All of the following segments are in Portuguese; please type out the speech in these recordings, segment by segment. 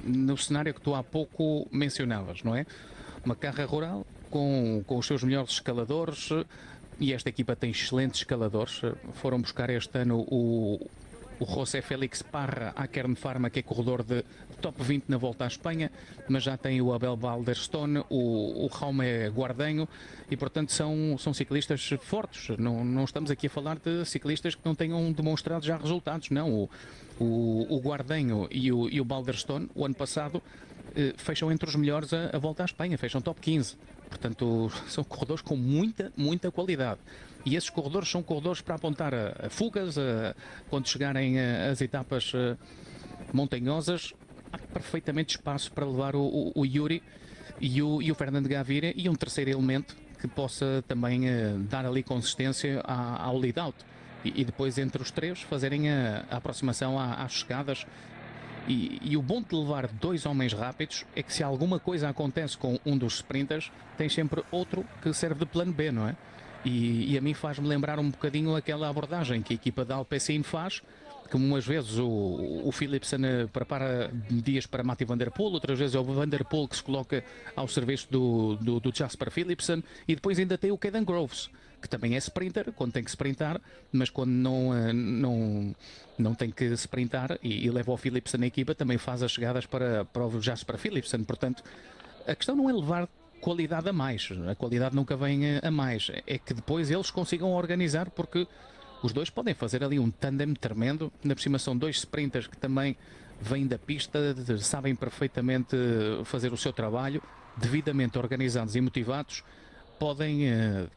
no cenário que tu há pouco mencionavas, não é? Uma carra rural com os seus melhores escaladores, e esta equipa tem excelentes escaladores. Foram buscar este ano o José Félix Parra à Kern Pharma, que é corredor de top 20 na volta à Espanha, mas já tem o Abel Balderstone, o Jaume Guardenho, e portanto são ciclistas fortes. Não estamos aqui a falar de ciclistas que não tenham demonstrado já resultados, não. O Guardenho e o Balderstone, o ano passado, fecham entre os melhores a volta à Espanha, fecham top 15. Portanto, são corredores com muita qualidade. E esses corredores são corredores para apontar a fugas, quando chegarem às etapas montanhosas. Há perfeitamente espaço para levar o Yuri e o Fernando Gaviria, e um terceiro elemento que possa também dar ali consistência ao lead-out. E depois, entre os três, fazerem a aproximação às chegadas. E o bom de levar dois homens rápidos é que, se alguma coisa acontece com um dos sprinters, tem sempre outro que serve de plano B, não é? E a mim faz-me lembrar um bocadinho aquela abordagem que a equipa da Alpecin faz, que umas vezes o Philipsen prepara dias para Mathieu Van Der Poel, outras vezes é o Van Der Poel que se coloca ao serviço do Jasper Philipsen, e depois ainda tem o Caden Groves, que também é sprinter quando tem que sprintar, mas quando não tem que sprintar e leva o Philipsen na equipa, também faz as chegadas para o Jasper Philipsen. Portanto, a questão não é levar qualidade a mais, a qualidade nunca vem a mais, é que depois eles consigam organizar, porque os dois podem fazer ali um tandem tremendo. Na por cima são dois sprinters que também vêm da pista, sabem perfeitamente fazer o seu trabalho, devidamente organizados e motivados. Podem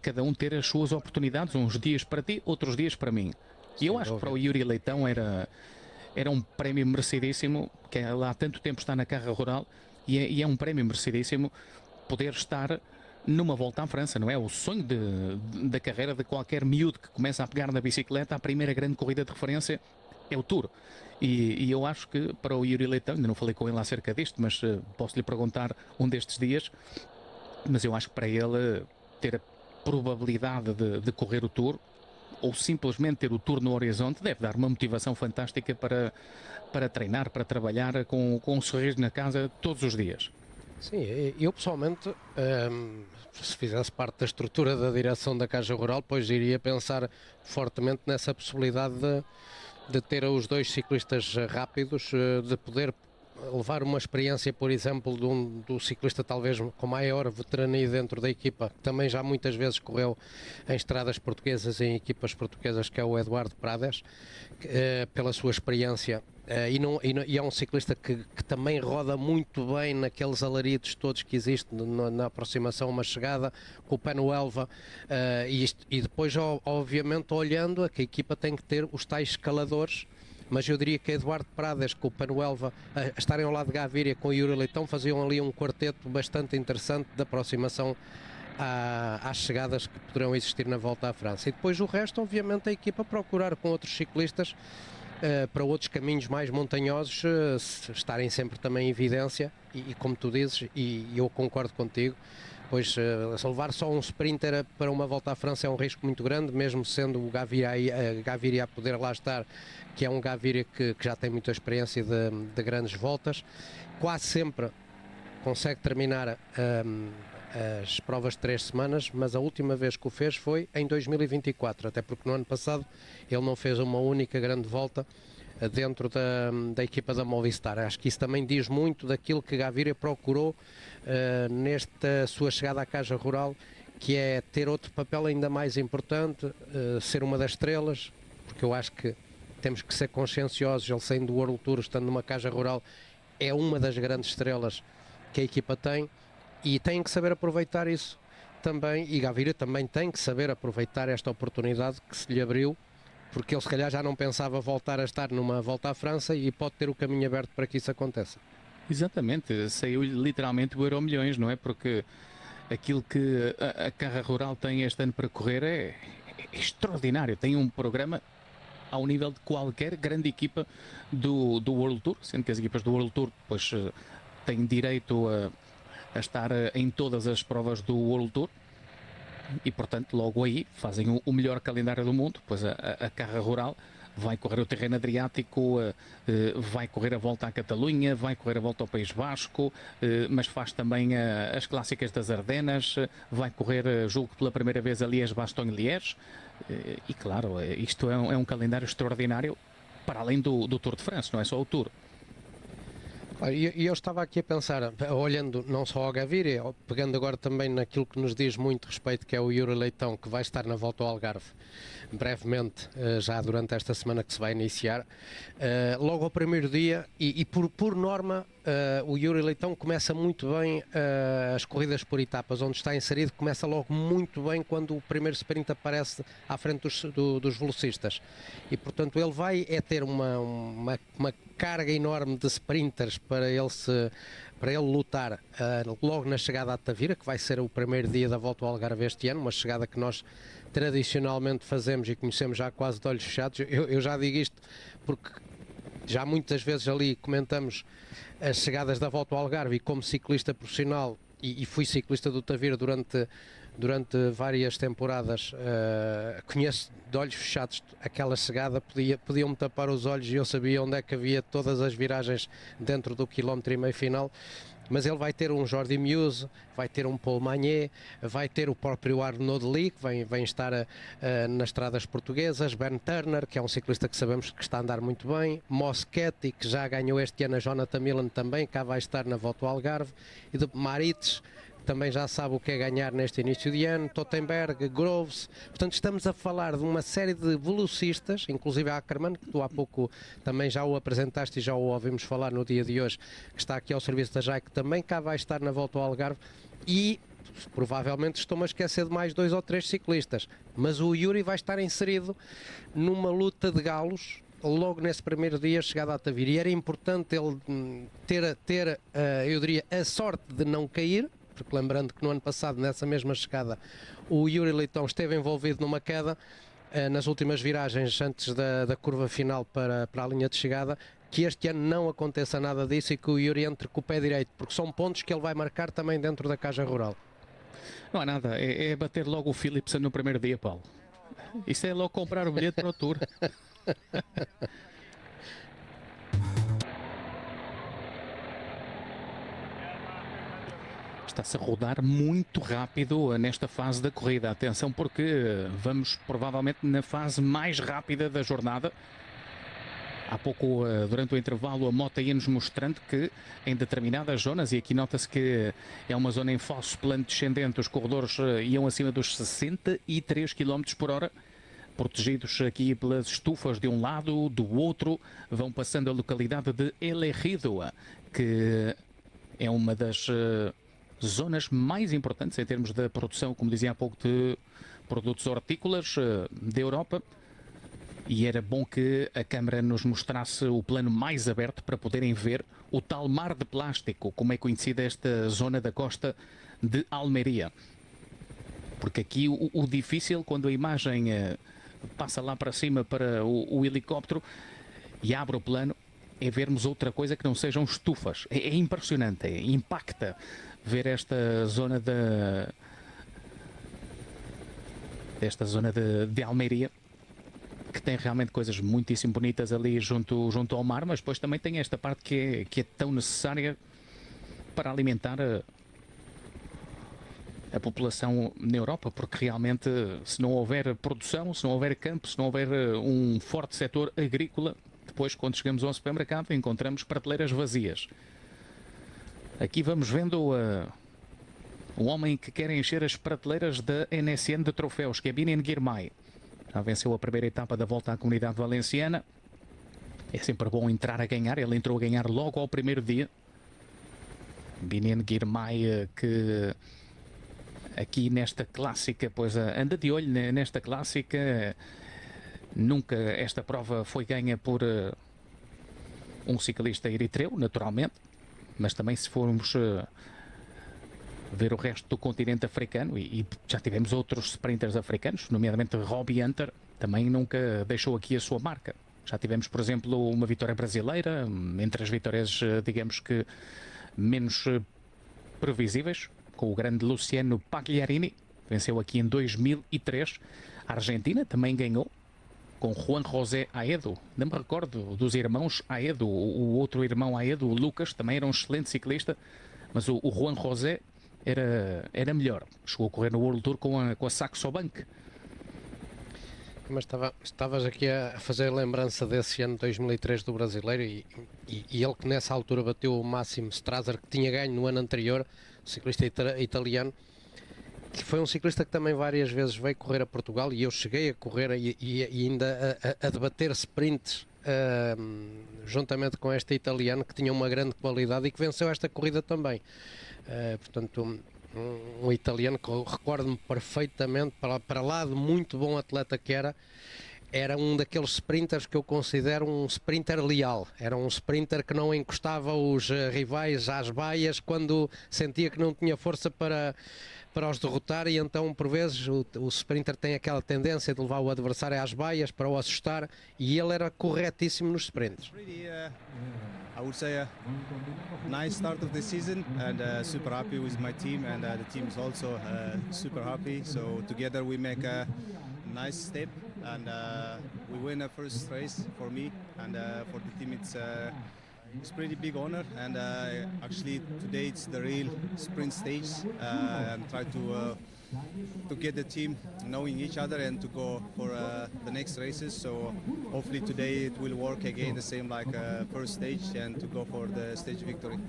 cada um ter as suas oportunidades, uns dias para ti, outros dias para mim. E eu Sem acho que para o dúvida. Yuri Leitão era um prémio merecidíssimo, que ele há tanto tempo está na carra rural, e é um prémio merecidíssimo poder estar numa volta à França, não é? O sonho da carreira de qualquer miúdo que começa a pegar na bicicleta, a primeira grande corrida de referência é o Tour. E eu acho que para o Yuri Leitão, ainda não falei com ele acerca disto, mas posso lhe perguntar um destes dias, mas eu acho que para ele ter a probabilidade de correr o Tour, ou simplesmente ter o Tour no horizonte, deve dar uma motivação fantástica para treinar, para trabalhar com um sorriso na casa todos os dias. Sim, eu pessoalmente, se fizesse parte da estrutura da direção da Caixa Rural, pois iria pensar fortemente nessa possibilidade de ter os dois ciclistas rápidos, de poder levar uma experiência, por exemplo, do ciclista talvez com maior veterania dentro da equipa, que também já muitas vezes correu em estradas portuguesas e em equipas portuguesas, que é o Eduardo Prades, pela sua experiência. E é um ciclista que também roda muito bem naqueles alaridos todos que existem na aproximação a uma chegada, com o pé no Elva, e depois obviamente olhando que a equipa tem que ter os tais escaladores. Mas eu diria que Eduardo Prades com o Panuelva a estarem ao lado de Gaviria com o Yuri Leitão faziam ali um quarteto bastante interessante de aproximação às chegadas que poderão existir na volta à França. E depois o resto, obviamente, a equipa procurar com outros ciclistas para outros caminhos mais montanhosos estarem sempre também em evidência e como tu dizes, e eu concordo contigo, pois levar só um sprinter para uma volta à França é um risco muito grande, mesmo sendo o Gaviria a poder lá estar, que é um Gaviria que já tem muita experiência de grandes voltas, quase sempre consegue terminar as provas de 3 semanas, mas a última vez que o fez foi em 2024, até porque no ano passado ele não fez uma única grande volta dentro da equipa da Movistar. Acho que isso também diz muito daquilo que Gaviria procurou nesta sua chegada à Caixa Rural, que é ter outro papel ainda mais importante, ser uma das estrelas, porque eu acho que temos que ser conscienciosos, ele saindo do World Tour, estando numa Caixa Rural, é uma das grandes estrelas que a equipa tem, e tem que saber aproveitar isso também, e Gaviria também tem que saber aproveitar esta oportunidade que se lhe abriu, porque ele se calhar já não pensava voltar a estar numa volta à França e pode ter o caminho aberto para que isso aconteça. Exatamente, saiu literalmente o Euromilhões, não é? Porque aquilo que a Carra Rural tem este ano para correr é extraordinário. Tem um programa ao nível de qualquer grande equipa do World Tour, sendo que as equipas do World Tour depois têm direito a estar em todas as provas do World Tour, e portanto logo aí fazem o melhor calendário do mundo. Pois a Carra Rural vai correr o terreno adriático, vai correr a volta à Catalunha, vai correr a volta ao País Basco, mas faz também as clássicas das Ardenas, vai correr, julgo que pela primeira vez a Liège-Bastogne-Liège, e claro, isto é um calendário extraordinário, para além do Tour de France, não é só o Tour. E eu estava aqui a pensar, olhando não só ao Gaviria, pegando agora também naquilo que nos diz muito respeito, que é o Yuri Leitão, que vai estar na volta ao Algarve brevemente, já durante esta semana que se vai iniciar, logo ao primeiro dia, e por norma o Yuri Leitão começa muito bem as corridas por etapas, onde está inserido, começa logo muito bem quando o primeiro sprint aparece à frente dos velocistas, e portanto ele vai ter uma carga enorme de sprinters para ele lutar logo na chegada à Tavira, que vai ser o primeiro dia da volta ao Algarve este ano, uma chegada que nós tradicionalmente fazemos e conhecemos já quase de olhos fechados. Eu já digo isto porque já muitas vezes ali comentamos as chegadas da volta ao Algarve, e como ciclista profissional, e fui ciclista do Tavira durante várias temporadas, conheço de olhos fechados aquela chegada, podiam-me tapar os olhos e eu sabia onde é que havia todas as viragens dentro do quilómetro e meio final. Mas ele vai ter um Jordi Meuse, vai ter um Paul Magnier, vai ter o próprio Arnaud Delis, que vem estar nas estradas portuguesas, Ben Turner, que é um ciclista que sabemos que está a andar muito bem, Moschetti, que já ganhou este ano a Jonathan Millen também, cá vai estar na volta ao Algarve, e de Maritz, também já sabe o que é ganhar neste início de ano, Tottenberg, Groves. Portanto, estamos a falar de uma série de velocistas, inclusive a Ackermann, que tu há pouco também já o apresentaste e já o ouvimos falar no dia de hoje, que está aqui ao serviço da JAI, que também cá vai estar na volta ao Algarve, e provavelmente estou-me a esquecer de mais 2 ou 3 ciclistas, mas o Yuri vai estar inserido numa luta de galos logo nesse primeiro dia chegada à Tavira, e era importante ele ter eu diria, a sorte de não cair, porque lembrando que no ano passado, nessa mesma chegada, o Yuri Leitão esteve envolvido numa queda nas últimas viragens antes da curva final para a linha de chegada, que este ano não aconteça nada disso e que o Yuri entre com o pé direito, porque são pontos que ele vai marcar também dentro da Caja Rural. Não há nada, é bater logo o Philipsen no primeiro dia, Paulo. Isso é logo comprar o bilhete para o Tour. Está-se a rodar muito rápido nesta fase da corrida. Atenção, porque vamos provavelmente na fase mais rápida da jornada. Há pouco, durante o intervalo, a Mota ia-nos mostrando que em determinadas zonas, e aqui nota-se que é uma zona em falso plano descendente, os corredores iam acima dos 63 km por hora, protegidos aqui pelas estufas de um lado, do outro, vão passando a localidade de El Ejido, que é uma das zonas mais importantes em termos da produção, como dizia há pouco, de produtos hortícolas da Europa. E era bom que a Câmara nos mostrasse o plano mais aberto para poderem ver o tal mar de plástico, como é conhecida esta zona da costa de Almeria. Porque aqui o difícil, quando a imagem passa lá para cima para o helicóptero e abre o plano, é vermos outra coisa que não sejam estufas. É impressionante, impacta ver esta zona de Almeria, que tem realmente coisas muitíssimo bonitas ali junto ao mar, mas depois também tem esta parte que é tão necessária para alimentar a população na Europa, porque realmente se não houver produção, se não houver campo, se não houver um forte setor agrícola, depois quando chegamos ao supermercado encontramos prateleiras vazias. Aqui vamos vendo um homem que quer encher as prateleiras da NSN de troféus, que é Biniam Girmay. Já venceu a primeira etapa da volta à Comunidade Valenciana. É sempre bom entrar a ganhar. Ele entrou a ganhar logo ao primeiro dia. Biniam Girmay, que aqui nesta clássica, pois anda de olho nesta clássica. Nunca esta prova foi ganha por um ciclista eritreu, naturalmente. Mas também se formos ver o resto do continente africano, e já tivemos outros sprinters africanos, nomeadamente Robbie Hunter, também nunca deixou aqui a sua marca. Já tivemos, por exemplo, uma vitória brasileira, entre as vitórias, digamos que menos previsíveis, com o grande Luciano Pagliarini, venceu aqui em 2003. A Argentina também ganhou, com Juan José Aedo. Não me recordo dos irmãos Aedo. O outro irmão Aedo, o Lucas, também era um excelente ciclista, mas o Juan José era melhor. Chegou a correr no World Tour com a Saxo Bank. Mas estavas aqui a fazer lembrança desse ano 2003 do brasileiro e ele que nessa altura bateu o Máximo Strasser, que tinha ganho no ano anterior, o ciclista italiano, que foi um ciclista que também várias vezes veio correr a Portugal, e eu cheguei a correr e ainda a debater sprints juntamente com este italiano que tinha uma grande qualidade e que venceu esta corrida também. Portanto, um italiano que eu recordo-me perfeitamente, para lá de muito bom atleta que era um daqueles sprinters que eu considero um sprinter leal. Era um sprinter que não encostava os rivais às baias quando sentia que não tinha força para os derrotar, e então por vezes o sprinter tem aquela tendência de levar o adversário às baias para o assustar, e ele era corretíssimo nos sprints. I would say a nice start of the season, and super happy with my team, and the team is also super happy. So together we make a nice step, and we win a first race for me, and for the team it's pretty big honor. And actually today it's the real sprint stage, and try to get the team knowing each other and to go for the next races. So hopefully today it will work again the same like first stage, and to go for the stage victory.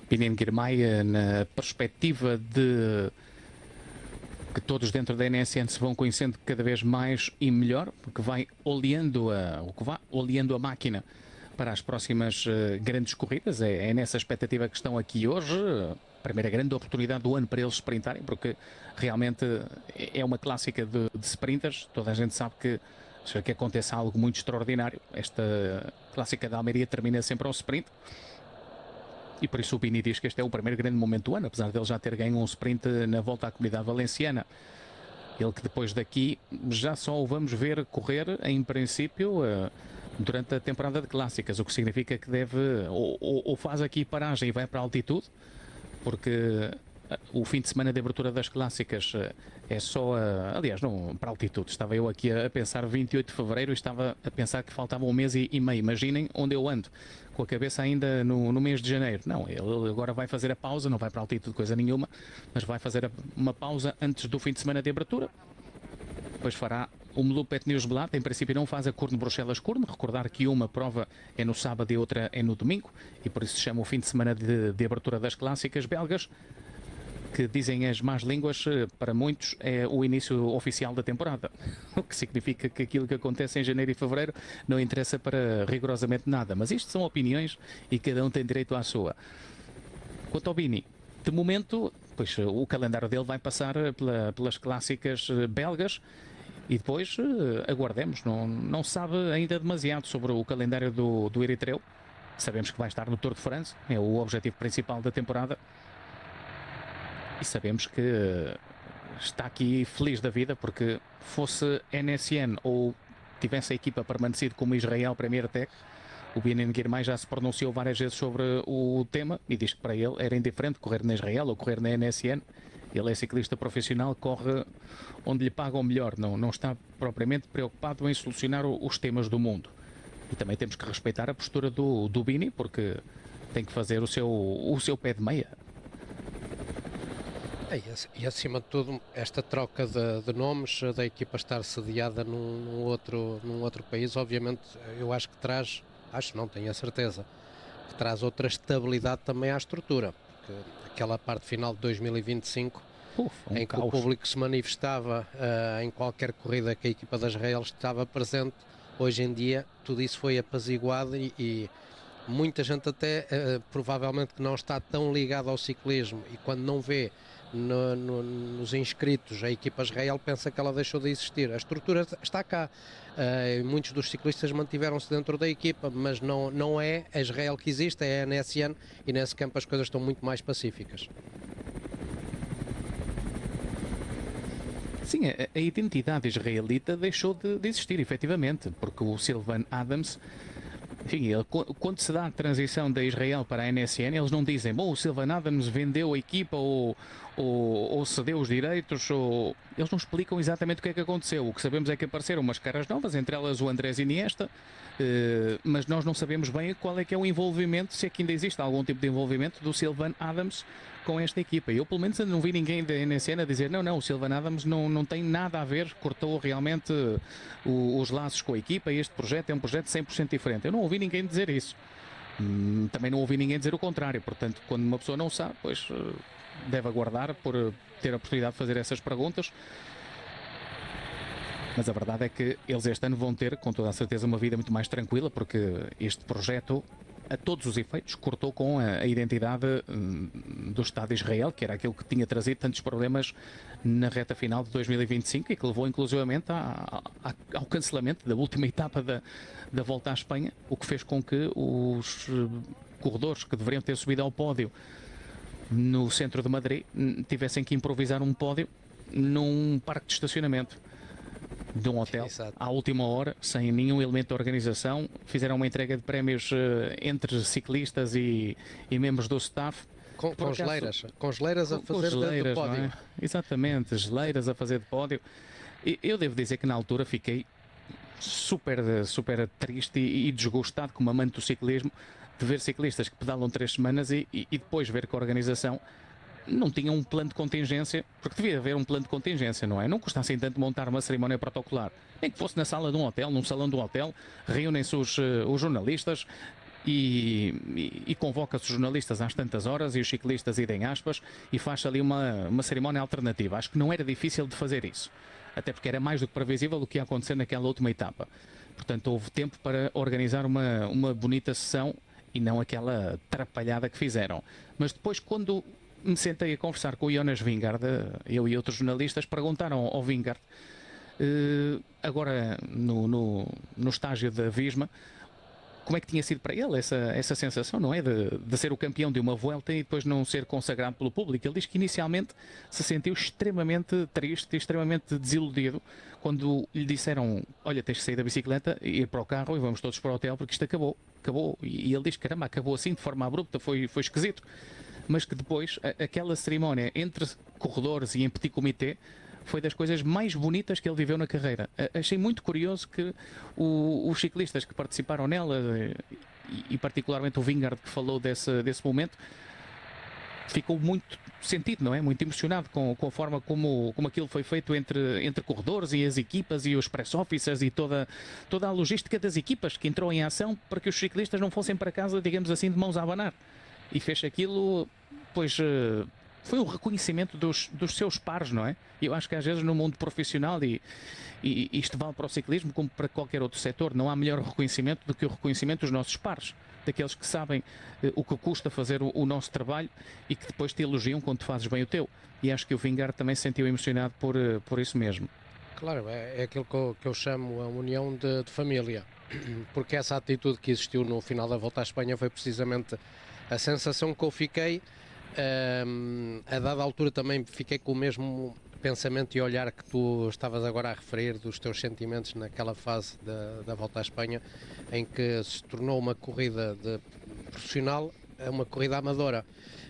Binnen Girmay, na perspectiva de que todos dentro da NSN se vão conhecendo cada vez mais e melhor, porque vai oleando a máquina para as próximas grandes corridas. É nessa expectativa que estão aqui hoje. Primeira grande oportunidade do ano para eles sprintarem, porque realmente é uma clássica de sprinters. Toda a gente sabe que se que aconteça algo muito extraordinário, esta clássica da Almeria termina sempre ao sprint, e por isso o Bini diz que este é o primeiro grande momento do ano, apesar dele já ter ganho um sprint na volta à Comunidade Valenciana. Ele que depois daqui já só o vamos ver correr, em princípio, durante a temporada de clássicas, o que significa que deve ou faz aqui paragem e vai para a altitude, porque o fim de semana de abertura das clássicas é só, aliás, não para altitude. Estava eu aqui a pensar 28 de fevereiro e estava a pensar que faltava um mês e meio. Imaginem onde eu ando, com a cabeça ainda no mês de janeiro. Não, ele agora vai fazer a pausa, não vai para altitude coisa nenhuma, mas vai fazer uma pausa antes do fim de semana de abertura. Depois fará o Meloupet Nieuwsblad. Em princípio não faz a Kuurne Bruxelas-Kuurne. Recordar que uma prova é no sábado e outra é no domingo, e por isso se chama o fim de semana de abertura das clássicas belgas, que dizem as más línguas, para muitos é o início oficial da temporada, o que significa que aquilo que acontece em janeiro e fevereiro não interessa para rigorosamente nada. Mas isto são opiniões e cada um tem direito à sua. Quanto ao Bini, de momento, pois o calendário dele vai passar pelas clássicas belgas, e depois aguardemos. Não sabe ainda demasiado sobre o calendário do eritreu. Sabemos que vai estar no Tour de France, é o objetivo principal da temporada, e sabemos que está aqui feliz da vida, porque fosse NSN ou tivesse a equipa permanecido como Israel Premier Tech, o Binnen Girmay já se pronunciou várias vezes sobre o tema e diz que para ele era indiferente correr na Israel ou correr na NSN. Ele é ciclista profissional, corre onde lhe pagam melhor, não está propriamente preocupado em solucionar os temas do mundo. E também temos que respeitar a postura do Bini, porque tem que fazer o seu pé de meia. E acima de tudo, esta troca de nomes, da equipa estar sediada num outro país, obviamente eu acho que traz, tenho a certeza, que traz outra estabilidade também à estrutura, porque aquela parte final de 2025, em que o público se manifestava em qualquer corrida que a equipa das Israel estava presente, hoje em dia tudo isso foi apaziguado, e muita gente até provavelmente que não está tão ligado ao ciclismo, e quando não vê nos inscritos a equipa Israel, pensa que ela deixou de existir. A estrutura está cá, muitos dos ciclistas mantiveram-se dentro da equipa, mas não é a Israel que existe, é a NSN, e nesse campo as coisas estão muito mais pacíficas. Sim, a identidade israelita deixou de existir, efetivamente, porque o Sylvain Adams Enfim, quando se dá a transição da Israel para a NSN, eles não dizem, bom, o Sylvan Adams vendeu a equipa ou cedeu os direitos, ou... Eles não explicam exatamente o que é que aconteceu. O que sabemos é que apareceram umas caras novas, entre elas o Andrés Iniesta, mas nós não sabemos bem qual é que é o envolvimento, se é que ainda existe algum tipo de envolvimento do Sylvan Adams com esta equipa. Eu, pelo menos, não vi ninguém da NSN a dizer não, o Sylvan Adams não tem nada a ver, cortou realmente os laços com a equipa e este projeto é um projeto 100% diferente. Eu não ouvi ninguém dizer isso. Também não ouvi ninguém dizer o contrário. Portanto, quando uma pessoa não sabe, pois deve aguardar por ter a oportunidade de fazer essas perguntas. Mas a verdade é que eles este ano vão ter, com toda a certeza, uma vida muito mais tranquila, porque este projeto, a todos os efeitos, cortou com a identidade do Estado de Israel, que era aquilo que tinha trazido tantos problemas na reta final de 2025 e que levou inclusivamente ao cancelamento da última etapa da volta à Espanha, o que fez com que os corredores que deveriam ter subido ao pódio no centro de Madrid tivessem que improvisar um pódio num parque de estacionamento de um hotel. Exato. À última hora, sem nenhum elemento de organização, fizeram uma entrega de prémios entre ciclistas e membros do staff. Com geleiras a fazer de pódio. É? Exatamente, geleiras a fazer de pódio. Eu devo dizer que na altura fiquei super triste e desgostado como amante do ciclismo, de ver ciclistas que pedalam 3 semanas e depois ver que a organização não tinha um plano de contingência, porque devia haver um plano de contingência, não é? Não custa assim tanto montar uma cerimónia protocolar, nem que fosse na sala de um hotel, num salão de um hotel, reúnem-se os jornalistas e convoca-se os jornalistas às tantas horas e os ciclistas idem aspas e faz ali uma cerimónia alternativa. Acho que não era difícil de fazer isso, até porque era mais do que previsível o que ia acontecer naquela última etapa. Portanto, houve tempo para organizar uma bonita sessão e não aquela atrapalhada que fizeram. Mas depois, quando me sentei a conversar com o Jonas Vingegaard, eu e outros jornalistas perguntaram ao Vingegaard, agora no estágio da Visma, como é que tinha sido para ele essa sensação, não é? De ser o campeão de uma Vuelta e depois não ser consagrado pelo público. Ele diz que inicialmente se sentiu extremamente triste e extremamente desiludido quando lhe disseram, olha, tens que sair da bicicleta e ir para o carro e vamos todos para o hotel porque isto acabou. E ele diz, caramba, acabou assim de forma abrupta, foi esquisito. Mas que depois, aquela cerimónia entre corredores e em petit comité foi das coisas mais bonitas que ele viveu na carreira. Achei muito curioso que os ciclistas que participaram nela, e particularmente o Vingegaard que falou desse momento, ficou muito sentido, não é? Muito emocionado com a forma como aquilo foi feito entre corredores e as equipas e os press officers e toda a logística das equipas que entrou em ação para que os ciclistas não fossem para casa, digamos assim, de mãos a abanar. E fez aquilo, pois foi um reconhecimento dos seus pares, não é? Eu acho que às vezes no mundo profissional, e isto vale para o ciclismo como para qualquer outro setor, não há melhor reconhecimento do que o reconhecimento dos nossos pares, daqueles que sabem o que custa fazer o nosso trabalho e que depois te elogiam quando tu fazes bem o teu. E acho que o Vingegaard também se sentiu emocionado por isso mesmo. Claro, é aquilo que eu chamo a união de família, porque essa atitude que existiu no final da Volta à Espanha foi precisamente a sensação que eu fiquei. A dada altura também fiquei com o mesmo pensamento e olhar que tu estavas agora a referir dos teus sentimentos naquela fase da Volta à Espanha, em que se tornou uma corrida profissional a uma corrida amadora,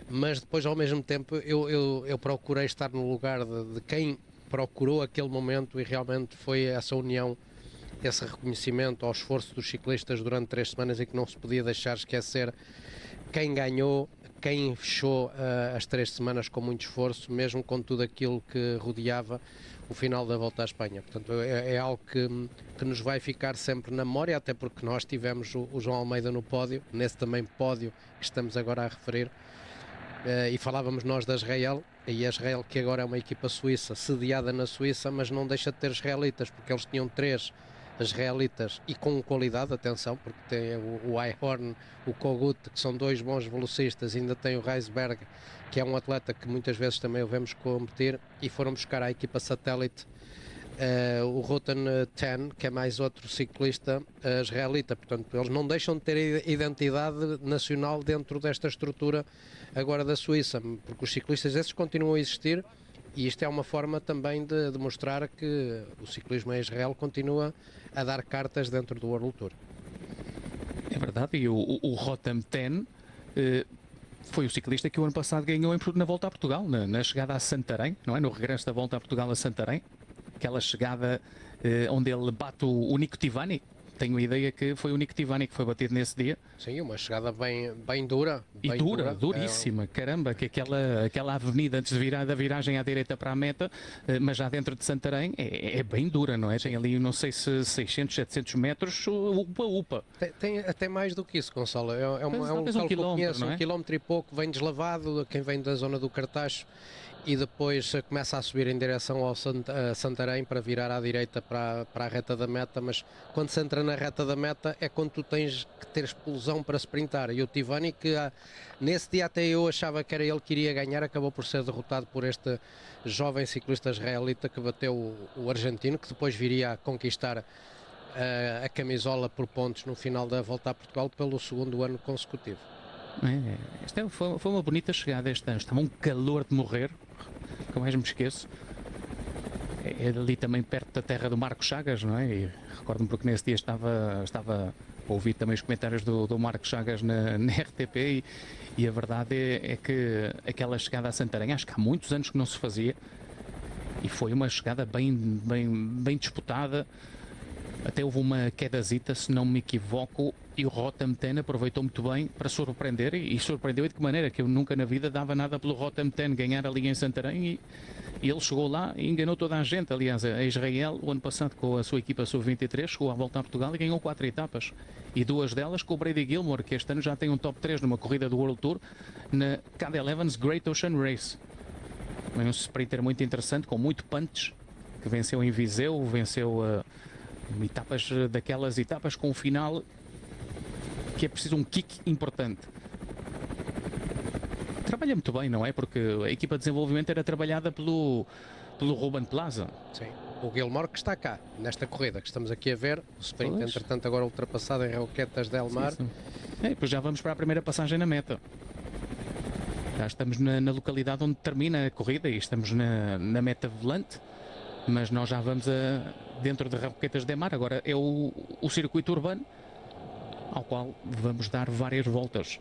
mas depois ao mesmo tempo eu procurei estar no lugar de quem procurou aquele momento e realmente foi essa união, esse reconhecimento ao esforço dos ciclistas durante 3 semanas em que não se podia deixar esquecer quem ganhou, quem fechou as 3 semanas com muito esforço, mesmo com tudo aquilo que rodeava o final da Volta à Espanha. Portanto, é algo que nos vai ficar sempre na memória, até porque nós tivemos o João Almeida no pódio, nesse também pódio que estamos agora a referir, e falávamos nós da Israel, e a Israel que agora é uma equipa suíça, sediada na Suíça, mas não deixa de ter israelitas, porque eles tinham 3 israelitas e com qualidade, atenção, porque tem o Ayhorn, o Kogut, que são 2 bons velocistas, ainda tem o Reisberg, que é um atleta que muitas vezes também o vemos competir, e foram buscar a equipa satélite o Roten 10, que é mais outro ciclista israelita. Portanto, eles não deixam de ter identidade nacional dentro desta estrutura agora da Suíça, porque os ciclistas esses continuam a existir. E isto é uma forma também de mostrar que o ciclismo em Israel continua a dar cartas dentro do World Tour. É verdade, e o Rotem Ten foi o ciclista que o ano passado ganhou na volta a Portugal, na chegada a Santarém, não é? No regresso da volta a Portugal a Santarém, aquela chegada onde ele bate o Nico Tivani. Tenho a ideia que foi o Nico Tivani que foi batido nesse dia. Sim, uma chegada bem dura. E duríssima, caramba, que aquela avenida antes da viragem à direita para a meta, mas já dentro de Santarém, é bem dura, não é? Tem ali, não sei se 600, 700 metros, upa-upa. Tem até mais do que isso, Gonçalo. É um local que eu conheço, 1 quilómetro e pouco, vem deslavado, quem vem da zona do Cartacho, e depois começa a subir em direção ao Santarém para virar à direita para a reta da meta, mas quando se entra na reta da meta é quando tu tens que ter explosão para sprintar, e o Tivani, que nesse dia até eu achava que era ele que iria ganhar, acabou por ser derrotado por este jovem ciclista israelita que bateu o argentino, que depois viria a conquistar a camisola por pontos no final da Volta a Portugal pelo segundo ano consecutivo. Esta foi uma bonita chegada este ano. Estava um calor de morrer, que eu mais me esqueço. É ali também perto da terra do Marco Chagas, não é? E recordo-me porque nesse dia estava a ouvir também os comentários do Marco Chagas na RTP, e a verdade é que aquela chegada a Santarém, acho que há muitos anos que não se fazia, e foi uma chegada bem disputada. Até houve uma quedazita, se não me equivoco, e o Rotem Ten aproveitou muito bem para surpreender, e surpreendeu de que maneira, que eu nunca na vida dava nada pelo Rotem Ten ganhar ali em Santarém, e ele chegou lá e enganou toda a gente. Aliás, a Israel, o ano passado, com a sua equipa sub-23, chegou à volta a Portugal e ganhou 4 etapas, e 2 delas com o Brady Gilmore, que este ano já tem um top 3 numa corrida do World Tour, na Cadel Evans Great Ocean Race. Um sprinter muito interessante, com muito punch, que venceu em Viseu, venceu daquelas etapas com o final que é preciso um kick importante. Trabalha muito bem, não é? Porque a equipa de desenvolvimento era trabalhada pelo Ruben Plaza. Sim, o Gilmore que está cá nesta corrida que estamos aqui a ver, o sprint entretanto agora ultrapassado em Roquetas del Mar. Sim. Pois já vamos para a primeira passagem na meta. Já estamos na localidade onde termina a corrida e estamos na meta volante, mas nós já vamos dentro de Roquetas del Mar. Agora é o circuito urbano ao qual vamos dar várias voltas.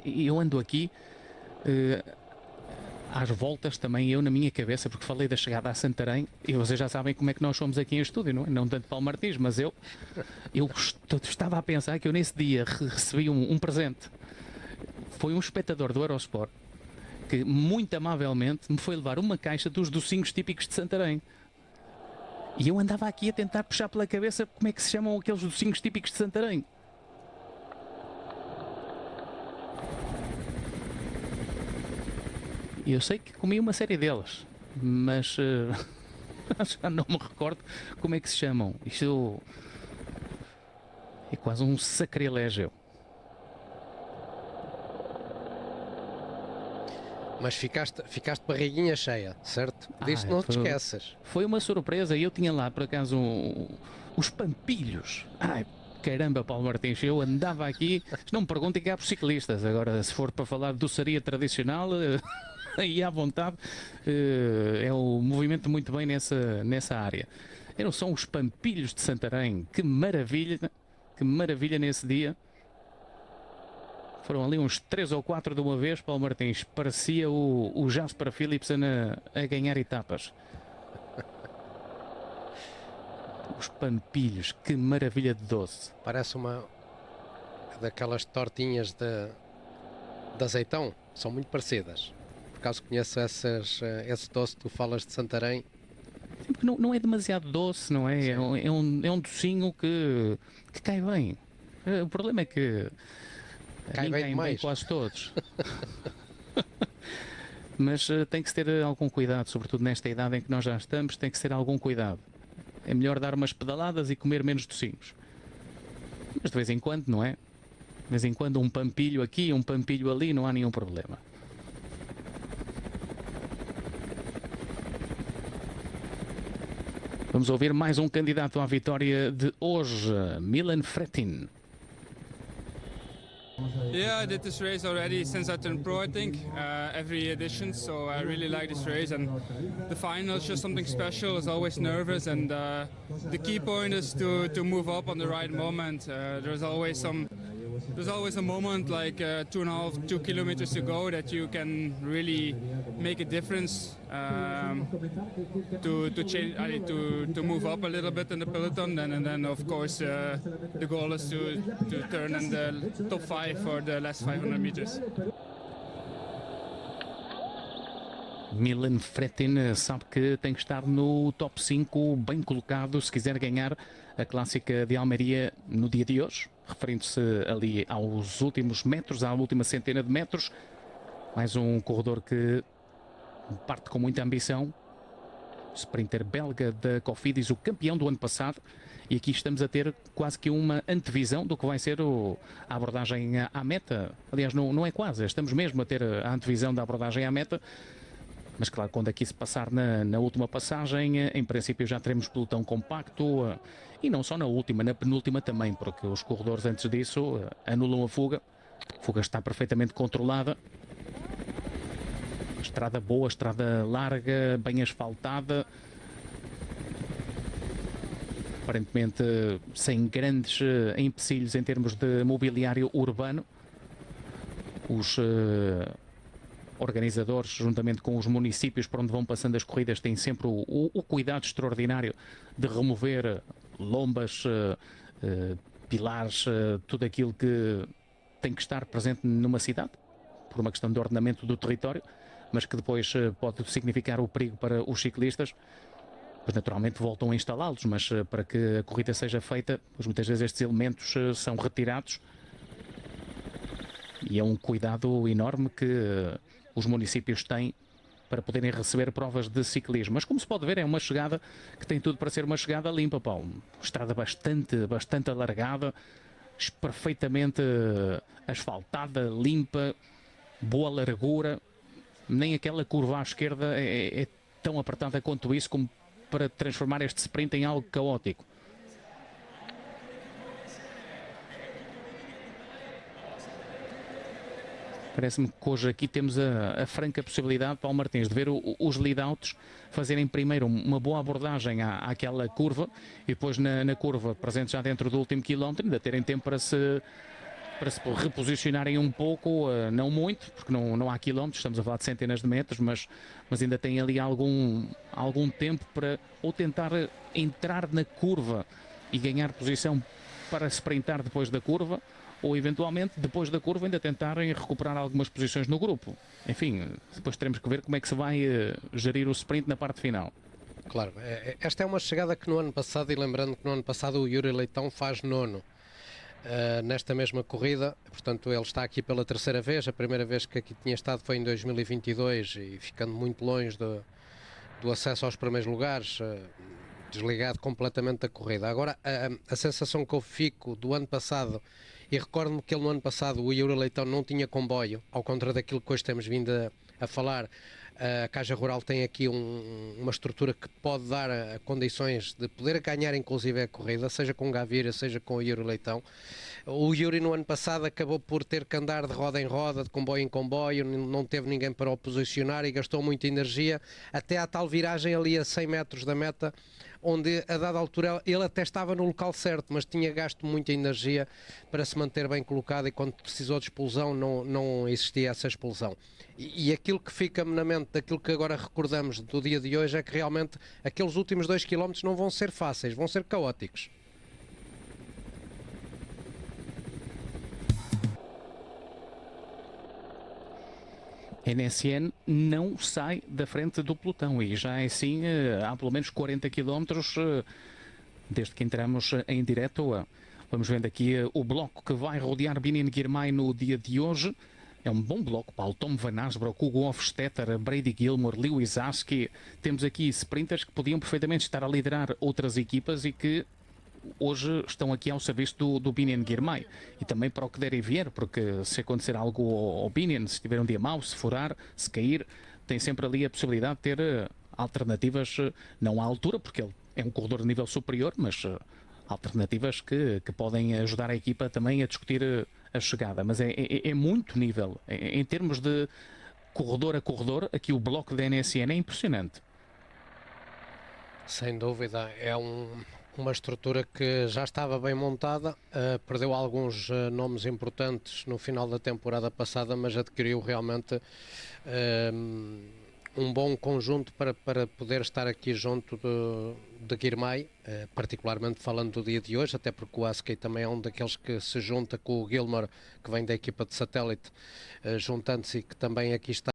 Eu ando aqui às voltas também, eu na minha cabeça, porque falei da chegada a Santarém, e vocês já sabem como é que nós somos aqui em estúdio, não é? Não tanto Paulo Martins, mas eu estava a pensar que eu nesse dia recebi um presente. Foi um espectador do Eurosport que muito amavelmente me foi levar uma caixa dos docinhos típicos de Santarém. E eu andava aqui a tentar puxar pela cabeça como é que se chamam aqueles docinhos típicos de Santarém. E eu sei que comi uma série deles, mas já não me recordo como é que se chamam. Isto é quase um sacrilégio. Mas ficaste barriguinha cheia, certo? Disso não te esqueças. Foi uma surpresa, e eu tinha lá por acaso os pampilhos. Ai, caramba, Paulo Martins, eu andava aqui, não me perguntem que há por ciclistas. Agora, se for para falar de doçaria tradicional, aí à vontade, eu movimento muito bem nessa área. São os pampilhos de Santarém, que maravilha nesse dia. Foram ali uns 3 ou 4 de uma vez, Paulo Martins. Parecia o Jasper Philipsen a ganhar etapas. Os pampilhos, que maravilha de doce. Parece uma daquelas tortinhas de azeitão. São muito parecidas. Por acaso conheço esse doce que tu falas de Santarém. Sim, porque não é demasiado doce, não é? É um docinho que cai bem. O problema é que cai bem quase todos. Mas tem que se ter algum cuidado, sobretudo nesta idade em que nós já estamos, tem que se ter algum cuidado. É melhor dar umas pedaladas e comer menos docinhos. Mas de vez em quando, não é? De vez em quando um pampilho aqui, um pampilho ali, não há nenhum problema. Vamos ouvir mais um candidato à vitória de hoje, Milan Frettin. Yeah, I did this race already since I turned pro, I think, every edition, so I really like this race, and the final is just something special. It's always nervous, and the key point is to move up on the right moment. There's always a moment like 2 kilometers to go that you can really make a difference to change, to move up a little bit in the peloton, and then of course the goal is to turn in the top 5 for the last 500 meters. Milan Frettin sabe que tem que estar no top 5, bem colocado, se quiser ganhar a Clássica de Almeria no dia de hoje, referindo-se ali aos últimos metros, à última centena de metros. Mais um corredor que parte com muita ambição, o sprinter belga da Cofidis, o campeão do ano passado, e aqui estamos a ter quase que uma antevisão do que vai ser a abordagem à meta. Aliás, não é quase, estamos mesmo a ter a antevisão da abordagem à meta. Mas claro, quando aqui se passar na última passagem, em princípio já teremos pelotão compacto, e não só na última, na penúltima também, porque os corredores antes disso anulam a fuga. A fuga está perfeitamente controlada. Estrada boa, estrada larga, bem asfaltada. Aparentemente sem grandes empecilhos em termos de mobiliário urbano. Os organizadores, juntamente com os municípios por onde vão passando as corridas, têm sempre o cuidado extraordinário de remover lombas, pilares, tudo aquilo que tem que estar presente numa cidade, por uma questão de ordenamento do território, mas que depois pode significar o perigo para os ciclistas. Pois naturalmente voltam a instalá-los, mas para que a corrida seja feita, pois muitas vezes estes elementos são retirados, e é um cuidado enorme que os municípios têm para poderem receber provas de ciclismo. Mas como se pode ver, é uma chegada que tem tudo para ser uma chegada limpa, Paulo. Estrada bastante alargada, perfeitamente asfaltada, limpa, boa largura. Nem aquela curva à esquerda é tão apertada quanto isso, como para transformar este sprint em algo caótico. Parece-me que hoje aqui temos a franca possibilidade, Paulo Martins, de ver os lead-outs fazerem primeiro uma boa abordagem àquela curva, e depois na curva, presente já dentro do último quilómetro, ainda terem tempo para se reposicionarem um pouco, não muito, porque não há quilómetros, estamos a falar de centenas de metros, mas ainda tem ali algum tempo para ou tentar entrar na curva e ganhar posição para sprintar depois da curva, ou eventualmente depois da curva ainda tentarem recuperar algumas posições no grupo. Enfim, depois teremos que ver como é que se vai gerir o sprint na parte final. Claro, esta é uma chegada que no ano passado, e lembrando que no ano passado o Yuri Leitão faz nono nesta mesma corrida, portanto ele está aqui pela terceira vez. A primeira vez que aqui tinha estado foi em 2022 e ficando muito longe do acesso aos primeiros lugares, desligado completamente da corrida. Agora a sensação que eu fico do ano passado, e recordo-me que ele no ano passado, o Yuri Leitão, não tinha comboio, ao contrário daquilo que hoje temos vindo a falar. A Caja Rural tem aqui uma estrutura que pode dar condições de poder ganhar inclusive a corrida, seja com o Gaviria, seja com o Yuri Leitão. O Yuri no ano passado acabou por ter que andar de roda em roda, de comboio em comboio, não teve ninguém para o posicionar e gastou muita energia, até à tal viragem ali a 100 metros da meta, onde a dada altura ele até estava no local certo, mas tinha gasto muita energia para se manter bem colocado, e quando precisou de expulsão não existia essa expulsão. E aquilo que fica-me na mente daquilo que agora recordamos do dia de hoje é que realmente aqueles últimos 2 km não vão ser fáceis, vão ser caóticos. NSN não sai da frente do pelotão, e já é assim há pelo menos 40 km desde que entramos em direto. Vamos vendo aqui o bloco que vai rodear Biniam Girmay no dia de hoje. É um bom bloco, Paulo. Tom Van Asbroek, Hugo Hofstetter, Brady Gilmore, Lewis Aski. Temos aqui sprinters que podiam perfeitamente estar a liderar outras equipas e que hoje estão aqui ao serviço do Biniam Girmay. E também para o que der e vier, porque se acontecer algo ao Biniam, se tiver um dia mau, se furar, se cair, tem sempre ali a possibilidade de ter alternativas, não à altura, porque ele é um corredor de nível superior, mas alternativas que podem ajudar a equipa também a discutir a chegada, mas é muito nível. Em termos de corredor a corredor, aqui o bloco da NSN é impressionante. Sem dúvida, é uma estrutura que já estava bem montada, perdeu alguns nomes importantes no final da temporada passada, mas adquiriu realmente um bom conjunto para poder estar aqui junto de Girmay, particularmente falando do dia de hoje, até porque o Askey também é um daqueles que se junta com o Gilmore, que vem da equipa de satélite, juntando-se e que também aqui está